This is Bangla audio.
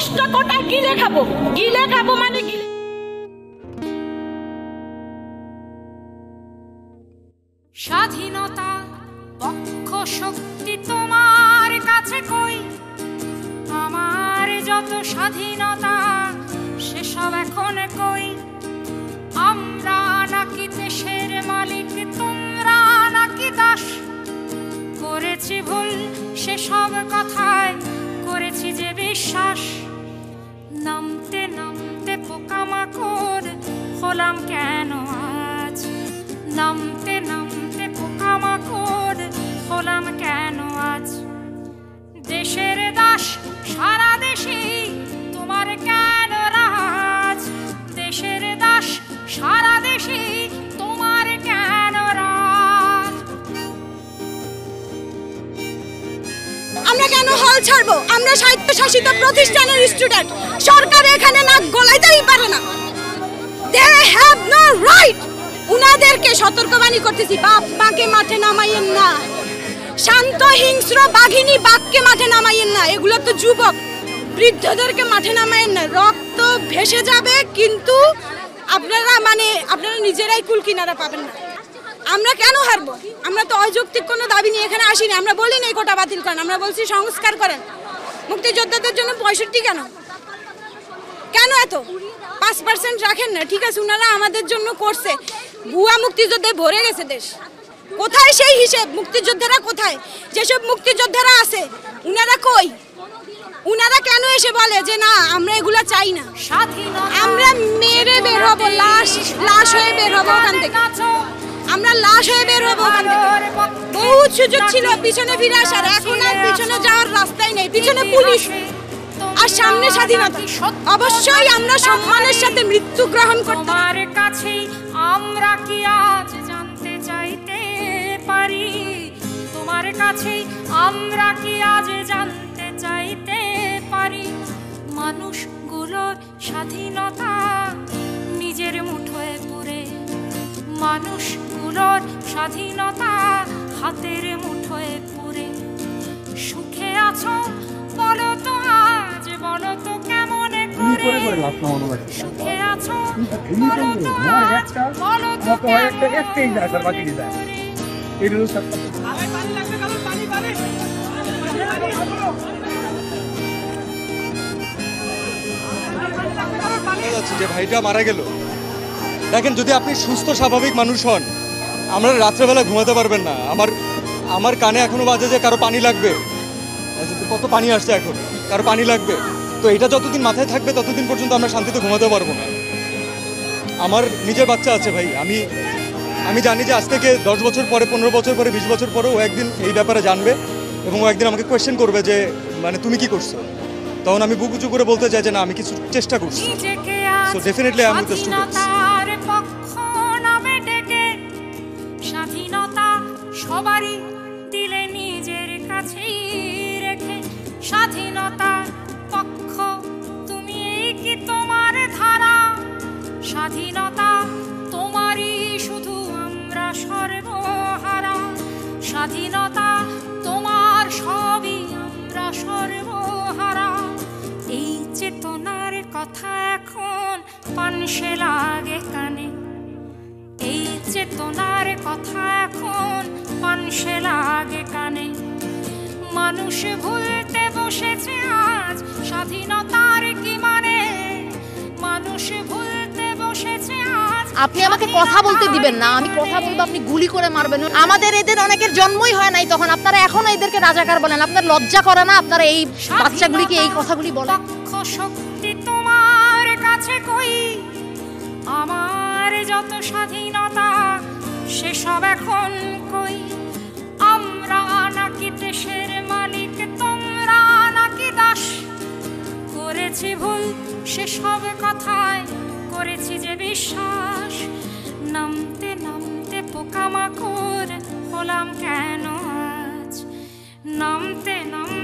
10টা কোটা গিলে খাবো মানে গিলে। স্বাধীনতা পক্ষ শক্তি তোমার কাছে কই, আমার যত স্বাধীনতা সেসব এখন কই। আমরা নাকি দেশের মালিক, তোমরা নাকি দাস, করেছি ভুল সেসব কথায় করেছি যে বিশ্বাস। নামতে নামতে পোকামাকড় হলাম কেন আজ, নামতে নামতে পোকামাকড় হলাম কেন আজ। দেশের দাস সারা দেশে তোমার কেন রাজ, দেশের দাস সারা দেশে তোমার কেন রাজ। আমরা কেন হল ছাড়বো? আমরা স্বায়ত্তশাসিত প্রতিষ্ঠানের স্টুডেন্ট, সরকার এখানে নাক গলাইতেই পারে না। They have no right. উনাদেরকে সতর্কবাণী করতেছি, বাপ মাকে মাঠে নামাইয়েন না, শান্ত হিংস্র বাঘিনী বাঘকে মাঠে নামাইয়েন না। এগুলো তো যুবক, বৃদ্ধদেরকে মাঠে নামাইয়েন না, রক্ত ভেসে যাবে, কিন্তু আপনারা নিজেরাই কুল কিনারা পাবেন না। আমরা কেন হারবো? আমরা তো অযৌক্তিক কোনো দাবি নিয়ে এখানে আসিনি। আমরা বলি না এই কোটা বাতিল করেন, আমরা বলছি সংস্কার করেন। মুক্তিযোদ্ধাদের জন্য 65 কেন এত 5% রাখেন না? ঠিক আছে, উনারা আমাদের জন্য করছে, ভুয়া মুক্তিযোদ্ধা ভরে গেছে দেশ। কোথায় সেই হিসেব? মুক্তিযোদ্ধারা কোথায়? যেসব মুক্তিযোদ্ধারা আছে উনারা কই? উনারা কেন এসে বলে যে না আমরা এগুলা চাই না? আমরা মেরে বের হবো, লাশ হয়ে বের হবো ওখান থেকে, আমরা লাশ হয়ে বের হবো ওখান থেকে। বহু সুযোগ ছিল পিছনে ফিরে আসার, এখন আর পিছনে যাওয়ার রাস্তাই নেই। পিছনে পুলিশ আর সামনে স্বাধীনতা। অবশ্যই আমরা সম্মানের সাথে মৃত্যু গ্রহণ করতে। তোমার কাছে আমরা কি আজ জানতে চাইতে পারি, তোমার কাছে আমরা কি আজ জানতে চাইতে পারি, মানুষগুলোর স্বাধীনতা নিজের মুঠোয় পুরে, মানুষগুলোর স্বাধীনতা হাতের মুঠোয় পুরে। সুখে আছো বলো তো আজ, বলো তো কেমন করে সুখে আছো, বলো তো আজ, বলো তো যে ভাইটা মারা গেল। দেখেন, যদি আপনি সুস্থ স্বাভাবিক মানুষ হন, আমরা রাত্রেবেলা ঘুমাতে পারবেন না। আমার কানে এখনো বাজে যে কারো পানি লাগবে, কত পানি আসছে এখন, কারো পানি লাগবে। তো এটা যতদিন মাথায় থাকবে ততদিন পর্যন্ত আমরা শান্তিতে ঘুমাতে পারবো না। আমার নিজের বাচ্চা আছে ভাই, আমি জানি যে আজ থেকে 10 বছর পরে, 15 বছর পরে, 20 বছর পরে ও একদিন এই ব্যাপারে জানবে এবং ও একদিন আমাকে কোয়েশ্চেন করবে যে মানে তুমি কি করছো। তখন আমি বুক উঁচু করে বলতে চাই যে না, আমি কিছু চেষ্টা করছি। So definitely I am with the students. স্বাধীনতা সবারই দিলে নিজের কাছেই রেখে, স্বাধীনতার পক্ষ তুমি কি তোমার ধারা, স্বাধীনতা তোমারই শুধু আমরা সর্বহারা, স্বাধীনতা তোমার সবই আমরা সর্বহারা। এই চেতনার কথা এখন পানসে লাগে কানে, এই চেতনার কথা এখন পানসে লাগে কানে। মানুষ ভুলতে বসেছে আজ স্বাধীনতার কি মানে, মানুষ ভুলতে বসেছে আজ। আপনি আমাকে কথা বলতে দিবেন না, আমি কথা বলবো, আপনি গুলি করে মারবেন। আমাদের এদের অনেকের জন্মই হয় নাই, তখন আপনারা এখনো এদেরকে রাজাকার বলেন। আপনার লজ্জা করে না? আপনারা এই বাচ্চাগুলিকে এই কথাগুলি বলেন। পক্ষ শক্তি তোমার কাছে কই, আমার যত স্বাধীনতা সেসব এখন কই। আমরা নাকি দেশের মালিক, তোমরা নাকি দাস, করেছি ভুল সেসব কথায় করেছি যে বিশ্বাস। নামতে নামতে পোকামাকড় হলাম কেন আজ, নামতে নামতে